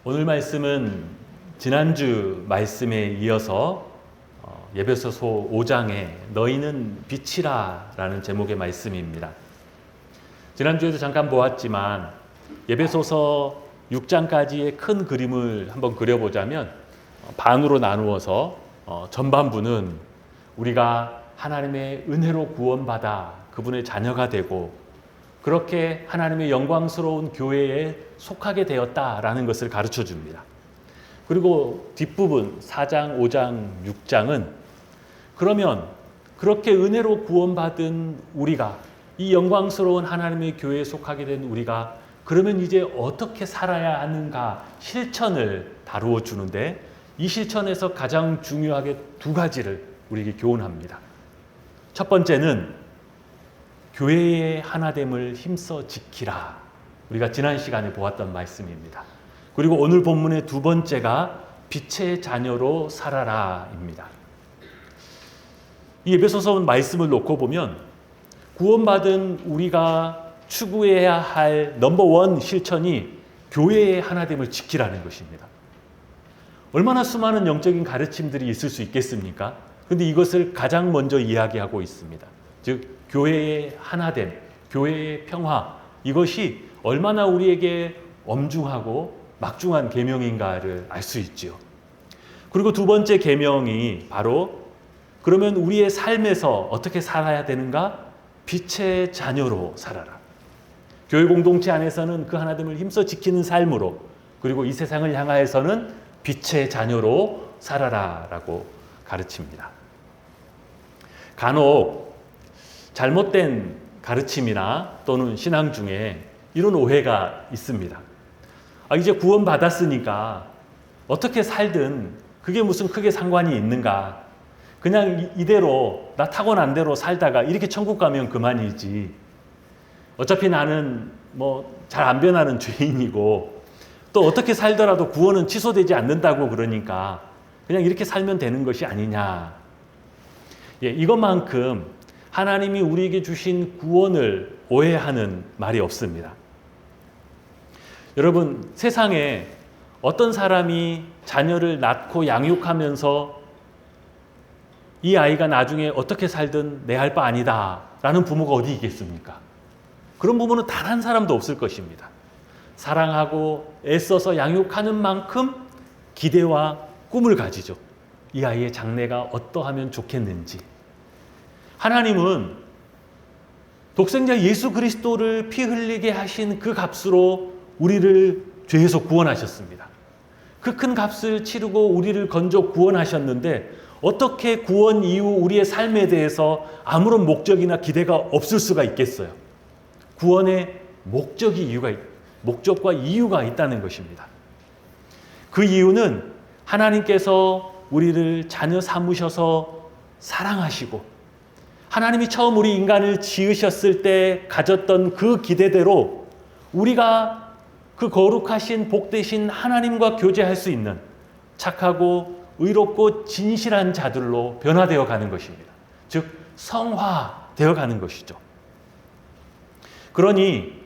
오늘 말씀은 지난주 말씀에 이어서 에베소서 5장에 너희는 빛이라 라는 제목의 말씀입니다. 지난주에도 잠깐 보았지만 에베소서 6장까지의 큰 그림을 한번 그려보자면 반으로 나누어서 전반부는 우리가 하나님의 은혜로 구원받아 그분의 자녀가 되고 그렇게 하나님의 영광스러운 교회에 속하게 되었다라는 것을 가르쳐 줍니다. 그리고 뒷부분 4장, 5장, 6장은 그러면 그렇게 은혜로 구원받은 우리가 이 영광스러운 하나님의 교회에 속하게 된 우리가 그러면 이제 어떻게 살아야 하는가 실천을 다루어 주는데 이 실천에서 가장 중요하게 두 가지를 우리에게 교훈합니다. 첫 번째는 교회의 하나됨을 힘써 지키라. 우리가 지난 시간에 보았던 말씀입니다. 그리고 오늘 본문의 두 번째가 빛의 자녀로 살아라입니다. 이 에베소서 말씀을 놓고 보면 구원받은 우리가 추구해야 할 넘버원 실천이 교회의 하나됨을 지키라는 것입니다. 얼마나 수많은 영적인 가르침들이 있을 수 있겠습니까? 그런데 이것을 가장 먼저 이야기하고 있습니다. 즉 교회의 하나됨, 교회의 평화, 이것이 얼마나 우리에게 엄중하고 막중한 계명인가를 알 수 있지요. 그리고 두 번째 계명이 바로 그러면 우리의 삶에서 어떻게 살아야 되는가? 빛의 자녀로 살아라. 교회 공동체 안에서는 그 하나됨을 힘써 지키는 삶으로, 그리고 이 세상을 향하여서는 빛의 자녀로 살아라라고 가르칩니다. 간혹 잘못된 가르침이나 또는 신앙 중에 이런 오해가 있습니다. 이제 구원받았으니까 어떻게 살든 그게 무슨 크게 상관이 있는가. 그냥 이대로 나 타고난 대로 살다가 이렇게 천국 가면 그만이지. 어차피 나는 잘 안 변하는 죄인이고 또 어떻게 살더라도 구원은 취소되지 않는다고 그러니까 그냥 이렇게 살면 되는 것이 아니냐. 이것만큼 하나님이 우리에게 주신 구원을 오해하는 말이 없습니다. 여러분, 세상에 어떤 사람이 자녀를 낳고 양육하면서 이 아이가 나중에 어떻게 살든 내 할 바 아니다 라는 부모가 어디 있겠습니까? 그런 부모는 단 한 사람도 없을 것입니다. 사랑하고 애써서 양육하는 만큼 기대와 꿈을 가지죠. 이 아이의 장래가 어떠하면 좋겠는지. 하나님은 독생자 예수 그리스도를 피 흘리게 하신 그 값으로 우리를 죄에서 구원하셨습니다. 그 큰 값을 치르고 우리를 건져 구원하셨는데 어떻게 구원 이후 우리의 삶에 대해서 아무런 목적이나 기대가 없을 수가 있겠어요? 구원의 목적과 이유가 있다는 것입니다. 그 이유는 하나님께서 우리를 자녀 삼으셔서 사랑하시고 하나님이 처음 우리 인간을 지으셨을 때 가졌던 그 기대대로 우리가 그 거룩하신 복되신 하나님과 교제할 수 있는 착하고 의롭고 진실한 자들로 변화되어 가는 것입니다. 즉 성화되어 가는 것이죠. 그러니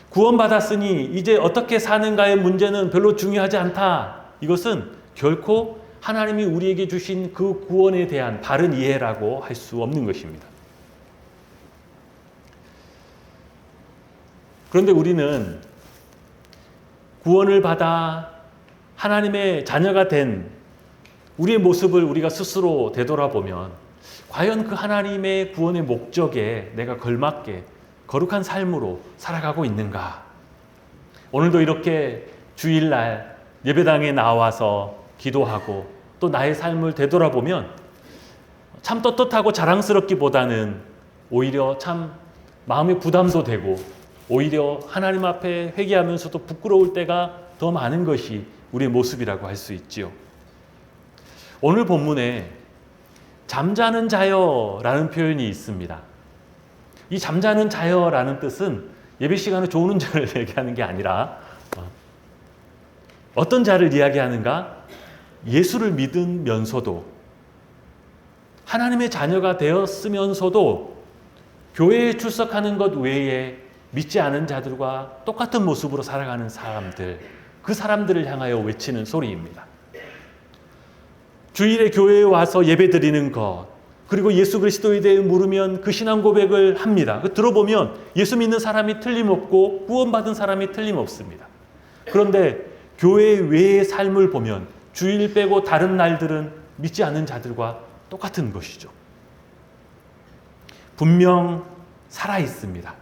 구원받았으니 이제 어떻게 사는가의 문제는 별로 중요하지 않다. 이것은 결코 하나님이 우리에게 주신 그 구원에 대한 바른 이해라고 할 수 없는 것입니다. 그런데 우리는 구원을 받아 하나님의 자녀가 된 우리의 모습을 우리가 스스로 되돌아보면 과연 그 하나님의 구원의 목적에 내가 걸맞게 거룩한 삶으로 살아가고 있는가? 오늘도 이렇게 주일날 예배당에 나와서 기도하고 또 나의 삶을 되돌아보면 참 떳떳하고 자랑스럽기보다는 오히려 참 마음의 부담도 되고 오히려 하나님 앞에 회개하면서도 부끄러울 때가 더 많은 것이 우리의 모습이라고 할 수 있지요. 오늘 본문에 잠자는 자여라는 표현이 있습니다. 이 잠자는 자여라는 뜻은 예배 시간에 좋은 자를 얘기하는 게 아니라 어떤 자를 이야기하는가? 예수를 믿으면서도 하나님의 자녀가 되었으면서도 교회에 출석하는 것 외에 믿지 않은 자들과 똑같은 모습으로 살아가는 사람들, 그 사람들을 향하여 외치는 소리입니다. 주일에 교회에 와서 예배 드리는 것, 그리고 예수 그리스도에 대해 물으면 그 신앙 고백을 합니다. 들어보면 예수 믿는 사람이 틀림없고 구원받은 사람이 틀림없습니다. 그런데 교회 외의 삶을 보면 주일 빼고 다른 날들은 믿지 않는 자들과 똑같은 것이죠. 분명 살아있습니다.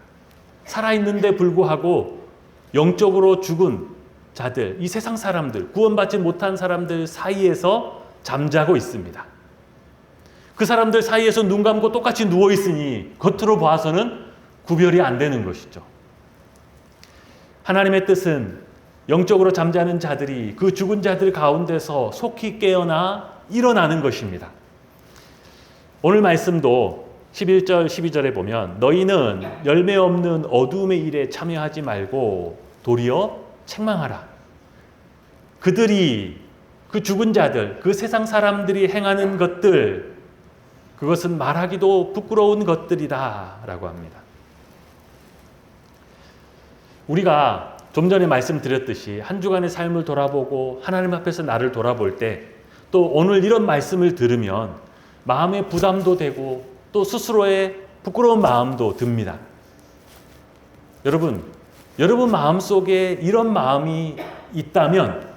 살아있는데 불구하고 영적으로 죽은 자들, 이 세상 사람들, 구원받지 못한 사람들 사이에서 잠자고 있습니다. 그 사람들 사이에서 눈 감고 똑같이 누워있으니 겉으로 봐서는 구별이 안 되는 것이죠. 하나님의 뜻은 영적으로 잠자는 자들이 그 죽은 자들 가운데서 속히 깨어나 일어나는 것입니다. 오늘 말씀도 11절 12절에 보면 너희는 열매 없는 어두움의 일에 참여하지 말고 도리어 책망하라. 그들이 그 죽은 자들, 그 세상 사람들이 행하는 것들, 그것은 말하기도 부끄러운 것들이다 라고 합니다. 우리가 좀 전에 말씀드렸듯이 한 주간의 삶을 돌아보고 하나님 앞에서 나를 돌아볼 때 또 오늘 이런 말씀을 들으면 마음의 부담도 되고 또 스스로의 부끄러운 마음도 듭니다. 여러분 마음속에 이런 마음이 있다면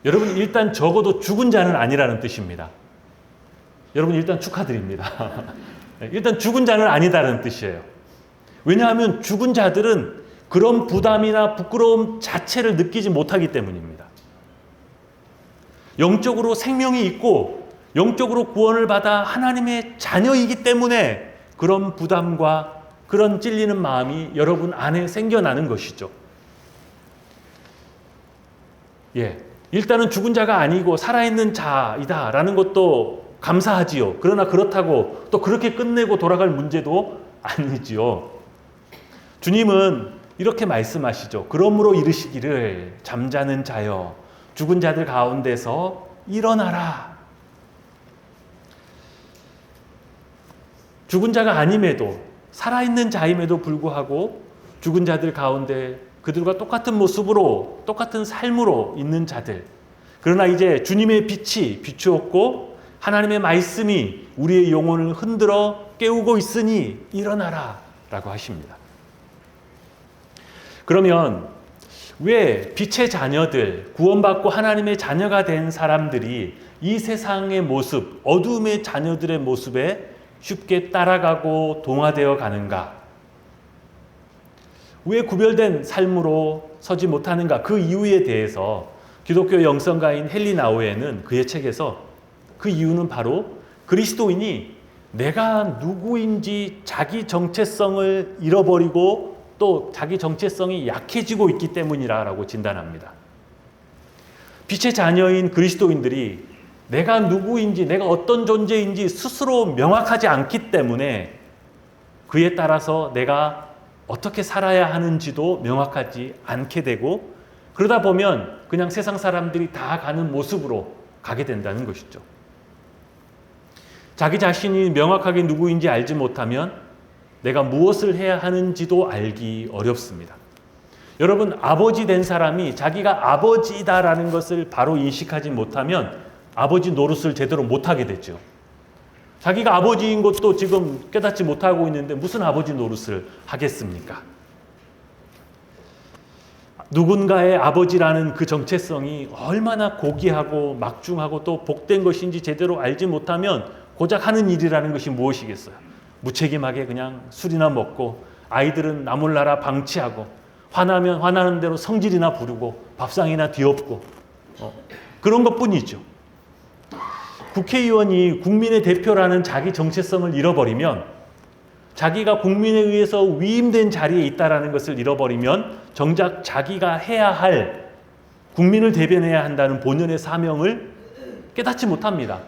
여러분 일단 적어도 죽은 자는 아니라는 뜻입니다. 여러분 일단 축하드립니다. 일단 죽은 자는 아니다라는 뜻이에요. 왜냐하면 죽은 자들은 그런 부담이나 부끄러움 자체를 느끼지 못하기 때문입니다. 영적으로 생명이 있고 영적으로 구원을 받아 하나님의 자녀이기 때문에 그런 부담과 그런 찔리는 마음이 여러분 안에 생겨나는 것이죠. 일단은 죽은 자가 아니고 살아있는 자이다라는 것도 감사하지요. 그러나 그렇다고 또 그렇게 끝내고 돌아갈 문제도 아니지요. 주님은 이렇게 말씀하시죠. 그러므로 이르시기를 잠자는 자여 죽은 자들 가운데서 일어나라. 죽은 자가 아님에도 살아있는 자임에도 불구하고 죽은 자들 가운데 그들과 똑같은 모습으로 똑같은 삶으로 있는 자들. 그러나 이제 주님의 빛이 비추었고 하나님의 말씀이 우리의 영혼을 흔들어 깨우고 있으니 일어나라 라고 하십니다. 그러면 왜 빛의 자녀들, 구원받고 하나님의 자녀가 된 사람들이 이 세상의 모습, 어둠의 자녀들의 모습에 쉽게 따라가고 동화되어 가는가? 왜 구별된 삶으로 서지 못하는가? 그 이유에 대해서 기독교 영성가인 헨리 나우에는 그의 책에서 그 이유는 바로 그리스도인이 내가 누구인지 자기 정체성을 잃어버리고 또 자기 정체성이 약해지고 있기 때문이라고 진단합니다. 빛의 자녀인 그리스도인들이 내가 누구인지, 내가 어떤 존재인지 스스로 명확하지 않기 때문에 그에 따라서 내가 어떻게 살아야 하는지도 명확하지 않게 되고 그러다 보면 그냥 세상 사람들이 다 가는 모습으로 가게 된다는 것이죠. 자기 자신이 명확하게 누구인지 알지 못하면 내가 무엇을 해야 하는지도 알기 어렵습니다. 여러분, 아버지 된 사람이 자기가 아버지다라는 것을 바로 인식하지 못하면 아버지 노릇을 제대로 못하게 되죠. 자기가 아버지인 것도 지금 깨닫지 못하고 있는데 무슨 아버지 노릇을 하겠습니까? 누군가의 아버지라는 그 정체성이 얼마나 고귀하고 막중하고 또 복된 것인지 제대로 알지 못하면 고작 하는 일이라는 것이 무엇이겠어요? 무책임하게 그냥 술이나 먹고 아이들은 나 몰라라 방치하고 화나면 화나는 대로 성질이나 부르고 밥상이나 뒤엎고 그런 것뿐이죠. 국회의원이 국민의 대표라는 자기 정체성을 잃어버리면 자기가 국민에 의해서 위임된 자리에 있다는 것을 잃어버리면 정작 자기가 해야 할 국민을 대변해야 한다는 본연의 사명을 깨닫지 못합니다.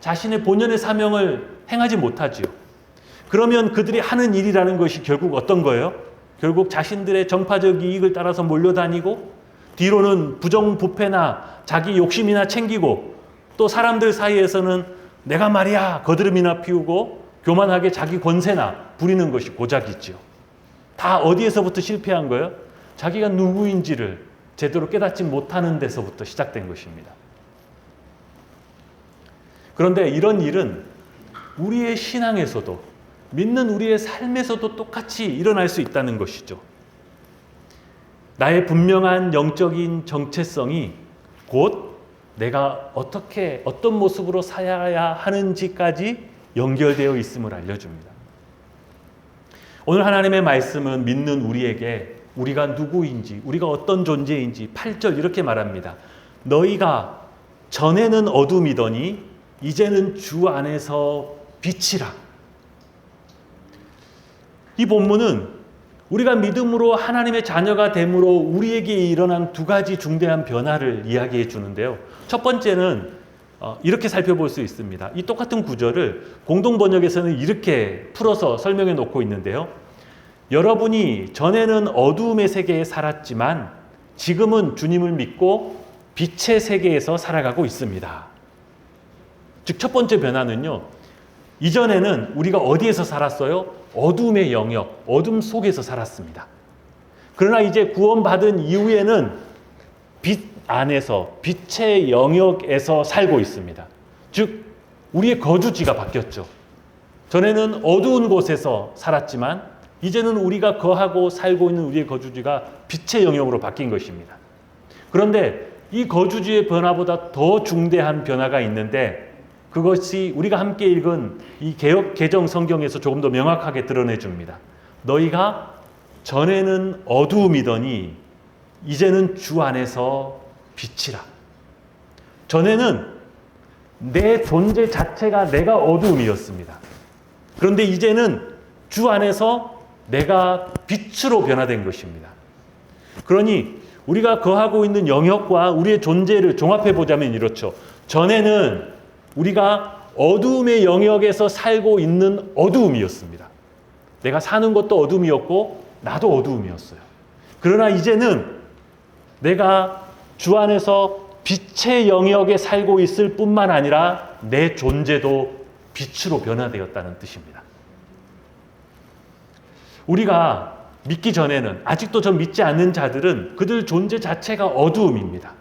자신의 본연의 사명을 행하지 못하지요. 그러면 그들이 하는 일이라는 것이 결국 어떤 거예요? 결국 자신들의 정파적 이익을 따라서 몰려다니고 뒤로는 부정부패나 자기 욕심이나 챙기고 또 사람들 사이에서는 내가 말이야 거드름이나 피우고 교만하게 자기 권세나 부리는 것이 고작이지요. 다 어디에서부터 실패한 거예요? 자기가 누구인지를 제대로 깨닫지 못하는 데서부터 시작된 것입니다. 그런데 이런 일은 우리의 신앙에서도, 믿는 우리의 삶에서도 똑같이 일어날 수 있다는 것이죠. 나의 분명한 영적인 정체성이 곧 내가 어떤 모습으로 살아야 하는지까지 연결되어 있음을 알려줍니다. 오늘 하나님의 말씀은 믿는 우리에게 우리가 누구인지, 우리가 어떤 존재인지 8절 이렇게 말합니다. 너희가 전에는 어둠이더니 이제는 주 안에서 빛이라. 이 본문은 우리가 믿음으로 하나님의 자녀가 됨으로 우리에게 일어난 두 가지 중대한 변화를 이야기해 주는데요. 첫 번째는 이렇게 살펴볼 수 있습니다. 이 똑같은 구절을 공동번역에서는 이렇게 풀어서 설명해 놓고 있는데요. 여러분이 전에는 어두움의 세계에 살았지만 지금은 주님을 믿고 빛의 세계에서 살아가고 있습니다. 즉, 첫 번째 변화는요. 이전에는 우리가 어디에서 살았어요? 어둠의 영역, 어둠 속에서 살았습니다. 그러나 이제 구원받은 이후에는 빛 안에서, 빛의 영역에서 살고 있습니다. 즉, 우리의 거주지가 바뀌었죠. 전에는 어두운 곳에서 살았지만 이제는 우리가 거하고 살고 있는 우리의 거주지가 빛의 영역으로 바뀐 것입니다. 그런데 이 거주지의 변화보다 더 중대한 변화가 있는데 그것이 우리가 함께 읽은 이 개역 개정 성경에서 조금 더 명확하게 드러내 줍니다. 너희가 전에는 어두움이더니 이제는 주 안에서 빛이라. 전에는 내 존재 자체가 내가 어두움이었습니다. 그런데 이제는 주 안에서 내가 빛으로 변화된 것입니다. 그러니 우리가 거하고 있는 영역과 우리의 존재를 종합해 보자면 이렇죠. 전에는 우리가 어두움의 영역에서 살고 있는 어두움이었습니다. 내가 사는 것도 어둠이었고 나도 어두움이었어요. 그러나 이제는 내가 주 안에서 빛의 영역에 살고 있을 뿐만 아니라 내 존재도 빛으로 변화되었다는 뜻입니다. 우리가 믿기 전에는, 아직도 전 믿지 않는 자들은 그들 존재 자체가 어두움입니다.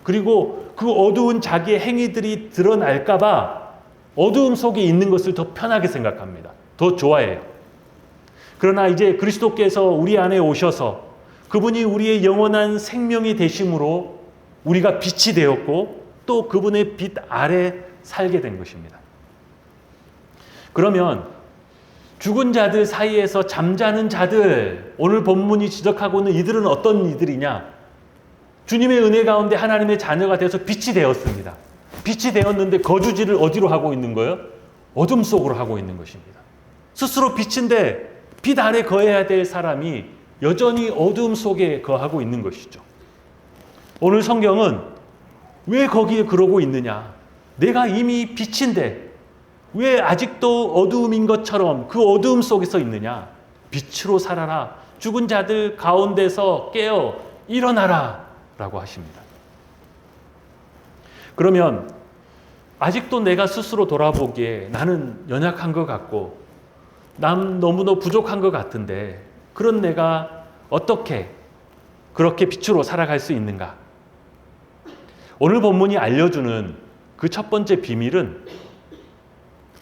그리고 그 어두운 자기의 행위들이 드러날까 봐 어두움 속에 있는 것을 더 편하게 생각합니다. 더 좋아해요. 그러나 이제 그리스도께서 우리 안에 오셔서 그분이 우리의 영원한 생명이 되심으로 우리가 빛이 되었고 또 그분의 빛 아래 살게 된 것입니다. 그러면 죽은 자들 사이에서 잠자는 자들, 오늘 본문이 지적하고 있는 이들은 어떤 이들이냐? 주님의 은혜 가운데 하나님의 자녀가 되어서 빛이 되었습니다. 빛이 되었는데 거주지를 어디로 하고 있는 거예요? 어둠 속으로 하고 있는 것입니다. 스스로 빛인데 빛 아래 거해야 될 사람이 여전히 어둠 속에 거하고 있는 것이죠. 오늘 성경은 왜 거기에 그러고 있느냐? 내가 이미 빛인데 왜 아직도 어두움인 것처럼 그 어두움 속에서 있느냐? 빛으로 살아라. 죽은 자들 가운데서 깨어 일어나라 라고 하십니다. 그러면 아직도 내가 스스로 돌아보기에 나는 연약한 것 같고 난 너무나 부족한 것 같은데 그런 내가 어떻게 그렇게 빛으로 살아갈 수 있는가? 오늘 본문이 알려주는 그 첫 번째 비밀은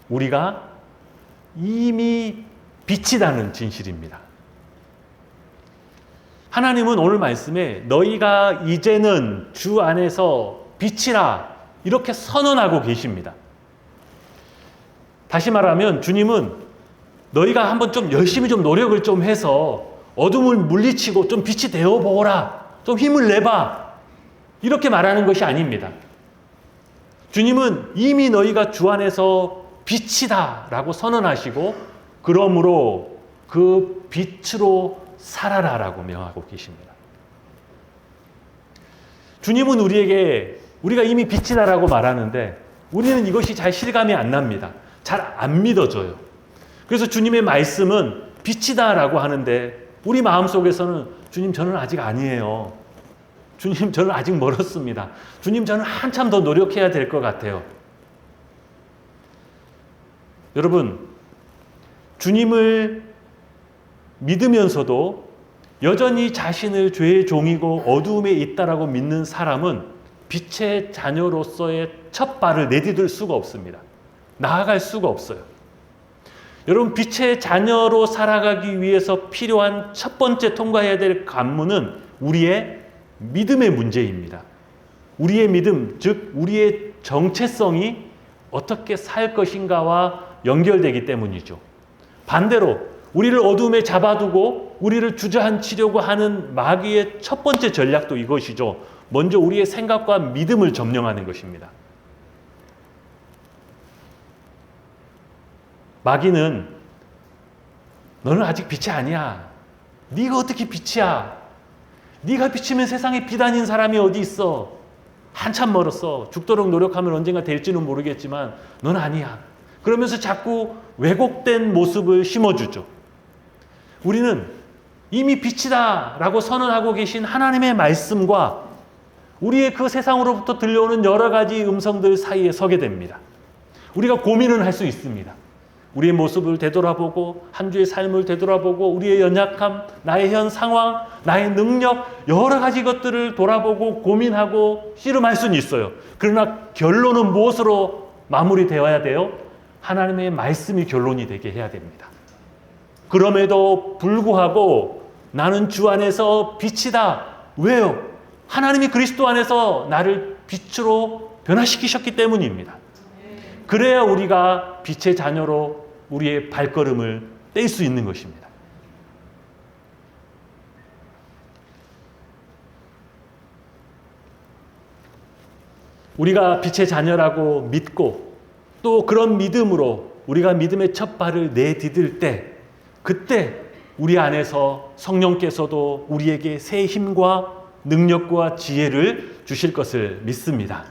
우리가 이미 빛이라는 진실입니다. 하나님은 오늘 말씀에 너희가 이제는 주 안에서 빛이라 이렇게 선언하고 계십니다. 다시 말하면 주님은 너희가 한번 좀 열심히 좀 노력을 좀 해서 어둠을 물리치고 좀 빛이 되어보라. 좀 힘을 내봐. 이렇게 말하는 것이 아닙니다. 주님은 이미 너희가 주 안에서 빛이다 라고 선언하시고 그러므로 그 빛으로 살아라 라고 명하고 계십니다. 주님은 우리에게 우리가 이미 빛이다 라고 말하는데 우리는 이것이 잘 실감이 안 납니다. 잘 안 믿어져요. 그래서 주님의 말씀은 빛이다 라고 하는데 우리 마음속에서는 주님 저는 아직 아니에요. 주님 저는 아직 멀었습니다. 주님 저는 한참 더 노력해야 될 것 같아요. 여러분, 주님을 믿으면서도 여전히 자신을 죄의 종이고 어두움에 있다라고 믿는 사람은 빛의 자녀로서의 첫 발을 내디딜 수가 없습니다. 나아갈 수가 없어요. 여러분, 빛의 자녀로 살아가기 위해서 필요한 첫 번째 통과해야 될 관문은 우리의 믿음의 문제입니다. 우리의 믿음, 즉 우리의 정체성이 어떻게 살 것인가와 연결되기 때문이죠. 반대로 우리를 어둠에 잡아두고 우리를 주저앉히려고 하는 마귀의 첫 번째 전략도 이것이죠. 먼저 우리의 생각과 믿음을 점령하는 것입니다. 마귀는 너는 아직 빛이 아니야. 네가 어떻게 빛이야? 네가 빛이면 세상에 빛 아닌 사람이 어디 있어? 한참 멀었어. 죽도록 노력하면 언젠가 될지는 모르겠지만 넌 아니야. 그러면서 자꾸 왜곡된 모습을 심어주죠. 우리는 이미 빛이다 라고 선언하고 계신 하나님의 말씀과 우리의 그 세상으로부터 들려오는 여러 가지 음성들 사이에 서게 됩니다. 우리가 고민은 할 수 있습니다. 우리의 모습을 되돌아보고 한 주의 삶을 되돌아보고 우리의 연약함, 나의 현 상황, 나의 능력 여러 가지 것들을 돌아보고 고민하고 씨름할 수는 있어요. 그러나 결론은 무엇으로 마무리되어야 돼요? 하나님의 말씀이 결론이 되게 해야 됩니다. 그럼에도 불구하고 나는 주 안에서 빛이다. 왜요? 하나님이 그리스도 안에서 나를 빛으로 변화시키셨기 때문입니다. 그래야 우리가 빛의 자녀로 우리의 발걸음을 뗄 수 있는 것입니다. 우리가 빛의 자녀라고 믿고 또 그런 믿음으로 우리가 믿음의 첫 발을 내디딜 때 그때 우리 안에서 성령께서도 우리에게 새 힘과 능력과 지혜를 주실 것을 믿습니다.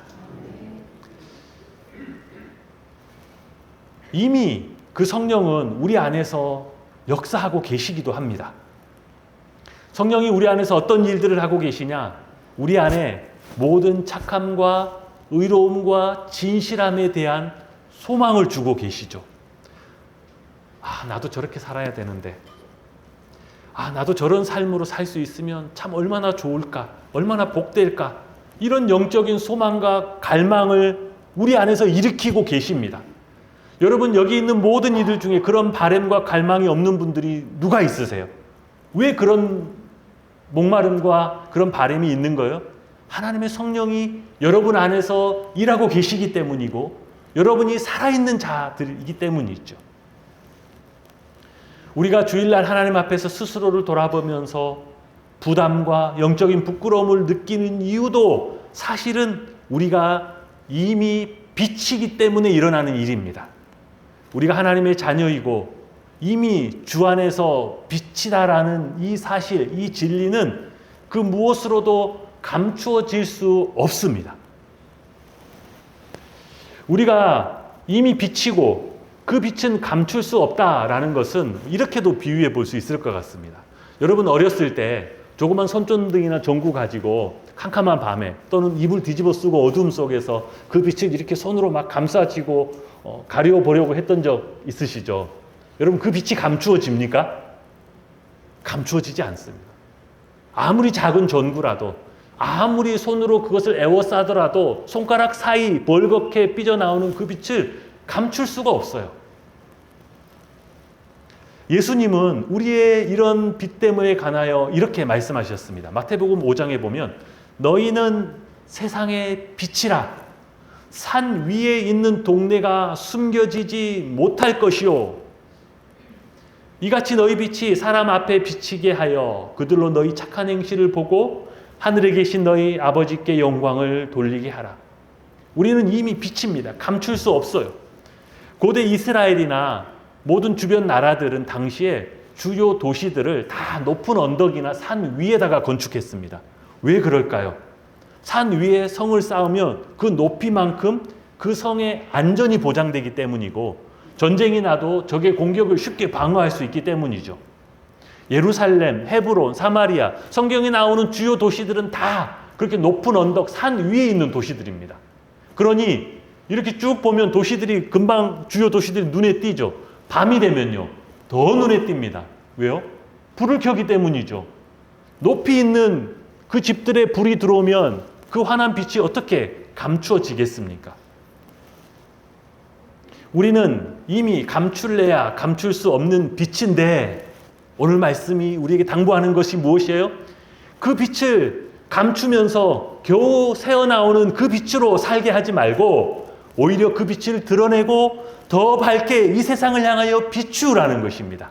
이미 그 성령은 우리 안에서 역사하고 계시기도 합니다. 성령이 우리 안에서 어떤 일들을 하고 계시냐? 우리 안에 모든 착함과 의로움과 진실함에 대한 소망을 주고 계시죠. 아, 나도 저렇게 살아야 되는데. 아, 나도 저런 삶으로 살 수 있으면 참 얼마나 좋을까? 얼마나 복될까? 이런 영적인 소망과 갈망을 우리 안에서 일으키고 계십니다. 여러분, 여기 있는 모든 이들 중에 그런 바램과 갈망이 없는 분들이 누가 있으세요? 왜 그런 목마름과 그런 바램이 있는 거예요? 하나님의 성령이 여러분 안에서 일하고 계시기 때문이고 여러분이 살아있는 자들이기 때문이죠. 우리가 주일날 하나님 앞에서 스스로를 돌아보면서 부담과 영적인 부끄러움을 느끼는 이유도 사실은 우리가 이미 빛이기 때문에 일어나는 일입니다. 우리가 하나님의 자녀이고 이미 주 안에서 빛이다라는 이 사실, 이 진리는 그 무엇으로도 감추어질 수 없습니다. 우리가 이미 빛이고 그 빛은 감출 수 없다라는 것은 이렇게도 비유해 볼 수 있을 것 같습니다. 여러분, 어렸을 때 조그만 손전등이나 전구 가지고 캄캄한 밤에 또는 이불 뒤집어 쓰고 어둠 속에서 그 빛을 이렇게 손으로 막 감싸지고 가려 보려고 했던 적 있으시죠? 여러분, 그 빛이 감추어집니까? 감추어지지 않습니다. 아무리 작은 전구라도 아무리 손으로 그것을 에워싸더라도 손가락 사이 벌겋게 삐져나오는 그 빛을 감출 수가 없어요. 예수님은 우리의 이런 빛 때문에 관하여 이렇게 말씀하셨습니다. 마태복음 5장에 보면 너희는 세상의 빛이라. 산 위에 있는 동네가 숨겨지지 못할 것이요. 이같이 너희 빛이 사람 앞에 비치게 하여 그들로 너희 착한 행실을 보고 하늘에 계신 너희 아버지께 영광을 돌리게 하라. 우리는 이미 빛입니다. 감출 수 없어요. 고대 이스라엘이나 모든 주변 나라들은 당시에 주요 도시들을 다 높은 언덕이나 산 위에다가 건축했습니다. 왜 그럴까요? 산 위에 성을 쌓으면 그 높이만큼 그 성의 안전이 보장되기 때문이고 전쟁이 나도 적의 공격을 쉽게 방어할 수 있기 때문이죠. 예루살렘, 헤브론, 사마리아, 성경에 나오는 주요 도시들은 다 그렇게 높은 언덕, 산 위에 있는 도시들입니다. 그러니 이렇게 쭉 보면 도시들이 금방 주요 도시들이 눈에 띄죠. 밤이 되면요, 더 눈에 띕니다. 왜요? 불을 켜기 때문이죠. 높이 있는 그 집들의 불이 들어오면 그 환한 빛이 어떻게 감추어지겠습니까? 우리는 이미 감출래야 감출 수 없는 빛인데 오늘 말씀이 우리에게 당부하는 것이 무엇이에요? 그 빛을 감추면서 겨우 새어나오는 그 빛으로 살게 하지 말고 오히려 그 빛을 드러내고 더 밝게 이 세상을 향하여 비추라는 것입니다.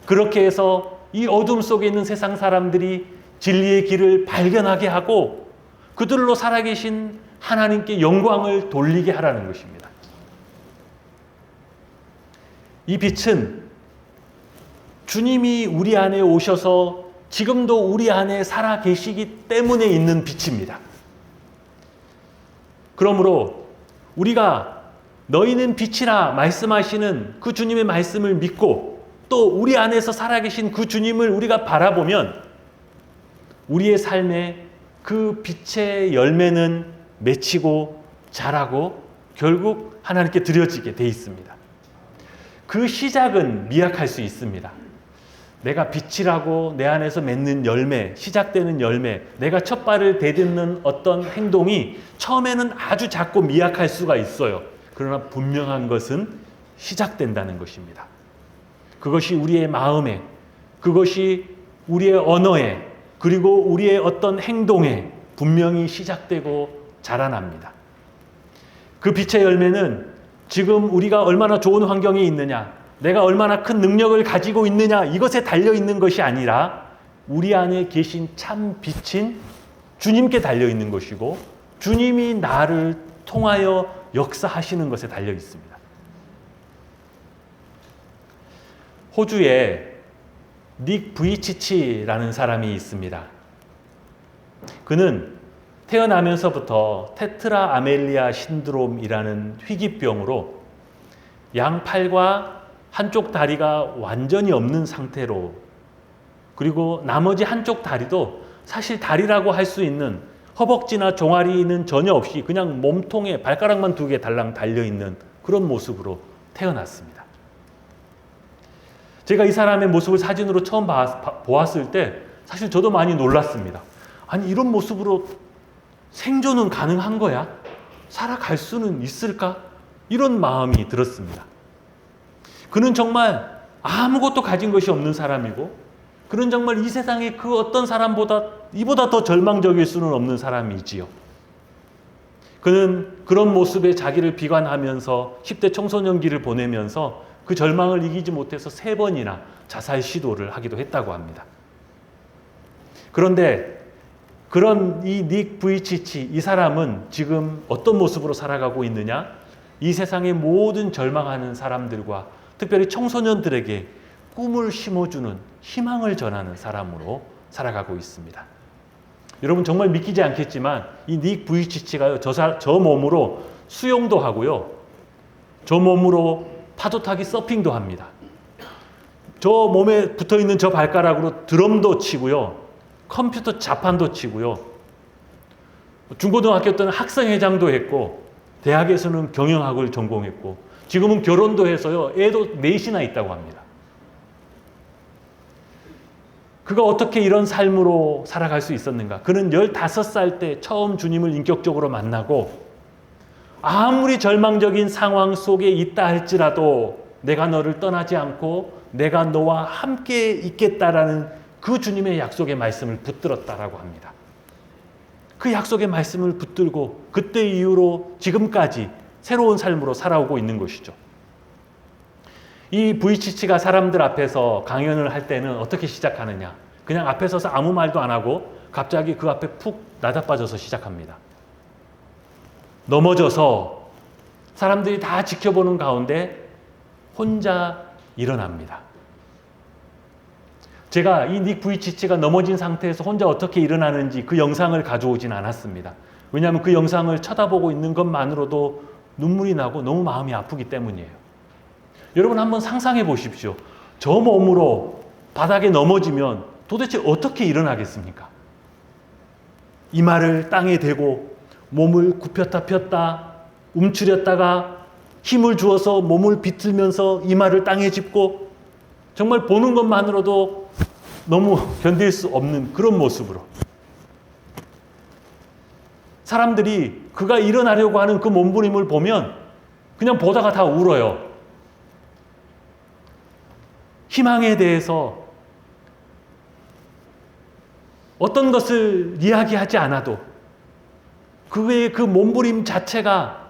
그렇게 해서 이 어둠 속에 있는 세상 사람들이 진리의 길을 발견하게 하고 그들로 살아계신 하나님께 영광을 돌리게 하라는 것입니다. 이 빛은 주님이 우리 안에 오셔서 지금도 우리 안에 살아 계시기 때문에 있는 빛입니다. 그러므로 우리가 너희는 빛이라 말씀하시는 그 주님의 말씀을 믿고 또 우리 안에서 살아계신 그 주님을 우리가 바라보면 우리의 삶에 그 빛의 열매는 맺히고 자라고 결국 하나님께 드려지게 돼 있습니다. 그 시작은 미약할 수 있습니다. 내가 빛이라고 내 안에서 맺는 열매, 시작되는 열매, 내가 첫 발을 내딛는 어떤 행동이 처음에는 아주 작고 미약할 수가 있어요. 그러나 분명한 것은 시작된다는 것입니다. 그것이 우리의 마음에, 그것이 우리의 언어에, 그리고 우리의 어떤 행동에 분명히 시작되고 자라납니다. 그 빛의 열매는 지금 우리가 얼마나 좋은 환경에 있느냐, 내가 얼마나 큰 능력을 가지고 있느냐 이것에 달려있는 것이 아니라 우리 안에 계신 참 빛인 주님께 달려있는 것이고 주님이 나를 통하여 역사하시는 것에 달려있습니다. 호주에 닉 부이치치라는 사람이 있습니다. 그는 태어나면서부터 테트라 아멜리아 신드롬이라는 희귀병으로 양팔과 한쪽 다리가 완전히 없는 상태로, 그리고 나머지 한쪽 다리도 사실 다리라고 할 수 있는 허벅지나 종아리는 전혀 없이 그냥 몸통에 발가락만 2개 달랑 달려있는 그런 모습으로 태어났습니다. 제가 이 사람의 모습을 사진으로 처음 보았을 때 사실 저도 많이 놀랐습니다. 아니, 이런 모습으로 생존은 가능한 거야? 살아갈 수는 있을까? 이런 마음이 들었습니다. 그는 정말 아무것도 가진 것이 없는 사람이고, 그는 정말 이 세상에 그 어떤 사람보다 이보다 더 절망적일 수는 없는 사람이지요. 그는 그런 모습에 자기를 비관하면서 10대 청소년기를 보내면서 그 절망을 이기지 못해서 3번이나 자살 시도를 하기도 했다고 합니다. 그런데 그런 이 닉 부이치치, 이 사람은 지금 어떤 모습으로 살아가고 있느냐? 이 세상의 모든 절망하는 사람들과 특별히 청소년들에게 꿈을 심어주는, 희망을 전하는 사람으로 살아가고 있습니다. 여러분 정말 믿기지 않겠지만 이 닉 부이치치가요, 저 몸으로 수영도 하고요, 저 몸으로 파도 타기 서핑도 합니다. 저 몸에 붙어있는 저 발가락으로 드럼도 치고요, 컴퓨터 자판도 치고요, 중고등학교 때는 학생회장도 했고, 대학에서는 경영학을 전공했고, 지금은 결혼도 해서요, 애도 4이나 있다고 합니다. 그가 어떻게 이런 삶으로 살아갈 수 있었는가? 그는 15살 때 처음 주님을 인격적으로 만나고, 아무리 절망적인 상황 속에 있다 할지라도 내가 너를 떠나지 않고 내가 너와 함께 있겠다라는 그 주님의 약속의 말씀을 붙들었다라고 합니다. 그 약속의 말씀을 붙들고 그때 이후로 지금까지 새로운 삶으로 살아오고 있는 것이죠. 이 부이치치가 사람들 앞에서 강연을 할 때는 어떻게 시작하느냐? 그냥 앞에 서서 아무 말도 안 하고 갑자기 그 앞에 푹 나다빠져서 시작합니다. 넘어져서 사람들이 다 지켜보는 가운데 혼자 일어납니다. 제가 이 닉 부이치치가 넘어진 상태에서 혼자 어떻게 일어나는지 그 영상을 가져오진 않았습니다. 왜냐하면 그 영상을 쳐다보고 있는 것만으로도 눈물이 나고 너무 마음이 아프기 때문이에요. 여러분 한번 상상해 보십시오. 저 몸으로 바닥에 넘어지면 도대체 어떻게 일어나겠습니까? 이마를 땅에 대고 몸을 굽혔다 폈다 움츠렸다가 힘을 주어서 몸을 비틀면서 이마를 땅에 짚고, 정말 보는 것만으로도 너무 견딜 수 없는 그런 모습으로 사람들이 그가 일어나려고 하는 그 몸부림을 보면 그냥 보다가 다 울어요. 희망에 대해서 어떤 것을 이야기하지 않아도 그의 그 몸부림 자체가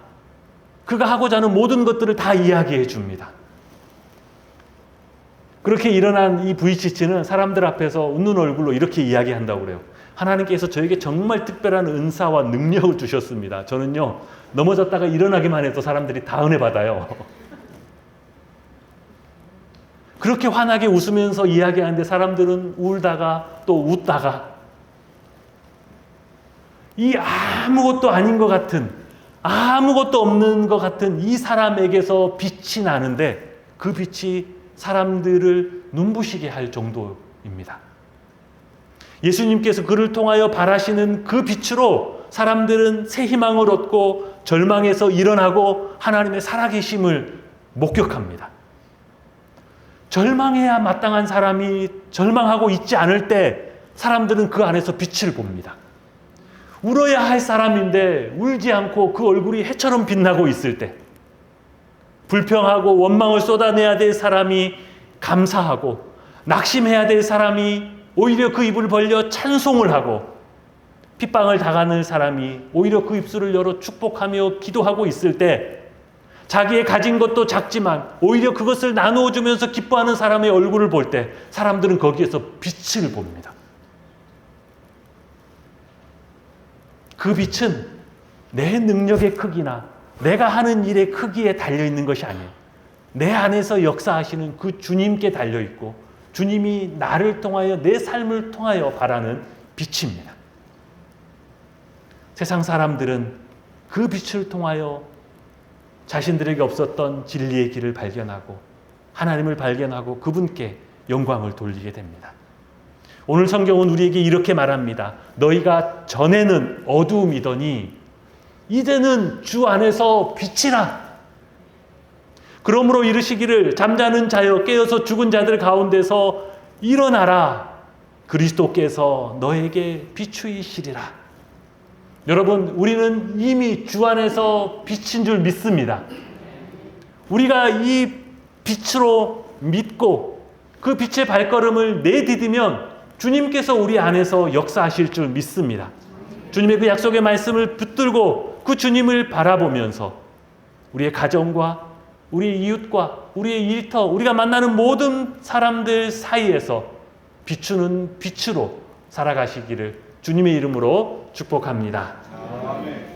그가 하고자 하는 모든 것들을 다 이야기해 줍니다. 그렇게 일어난 이 브이치치는 사람들 앞에서 웃는 얼굴로 이렇게 이야기한다고 그래요. 하나님께서 저에게 정말 특별한 은사와 능력을 주셨습니다. 저는요, 넘어졌다가 일어나기만 해도 사람들이 다 은혜 받아요. 그렇게 환하게 웃으면서 이야기하는데 사람들은 울다가 또 웃다가 이 아무것도 아닌 것 같은, 아무것도 없는 것 같은 이 사람에게서 빛이 나는데 그 빛이 사람들을 눈부시게 할 정도입니다. 예수님께서 그를 통하여 발하시는 그 빛으로 사람들은 새 희망을 얻고 절망에서 일어나고 하나님의 살아계심을 목격합니다. 절망해야 마땅한 사람이 절망하고 있지 않을 때 사람들은 그 안에서 빛을 봅니다. 울어야 할 사람인데 울지 않고 그 얼굴이 해처럼 빛나고 있을 때, 불평하고 원망을 쏟아내야 될 사람이 감사하고, 낙심해야 될 사람이 오히려 그 입을 벌려 찬송을 하고, 핍박을 당하는 사람이 오히려 그 입술을 열어 축복하며 기도하고 있을 때, 자기의 가진 것도 작지만 오히려 그것을 나누어 주면서 기뻐하는 사람의 얼굴을 볼 때 사람들은 거기에서 빛을 봅니다. 그 빛은 내 능력의 크기나 내가 하는 일의 크기에 달려있는 것이 아니에요. 내 안에서 역사하시는 그 주님께 달려있고 주님이 나를 통하여 내 삶을 통하여 바라는 빛입니다. 세상 사람들은 그 빛을 통하여 자신들에게 없었던 진리의 길을 발견하고 하나님을 발견하고 그분께 영광을 돌리게 됩니다. 오늘 성경은 우리에게 이렇게 말합니다. 너희가 전에는 어두움이더니 이제는 주 안에서 빛이라. 그러므로 이르시기를 잠자는 자여 깨어서 죽은 자들 가운데서 일어나라. 그리스도께서 너에게 비추이시리라. 여러분, 우리는 이미 주 안에서 빛인 줄 믿습니다. 우리가 이 빛으로 믿고 그 빛의 발걸음을 내디디면 주님께서 우리 안에서 역사하실 줄 믿습니다. 주님의 그 약속의 말씀을 붙들고 그 주님을 바라보면서 우리의 가정과 우리의 이웃과 우리의 일터, 우리가 만나는 모든 사람들 사이에서 비추는 빛으로 살아가시기를 주님의 이름으로 축복합니다. 아멘.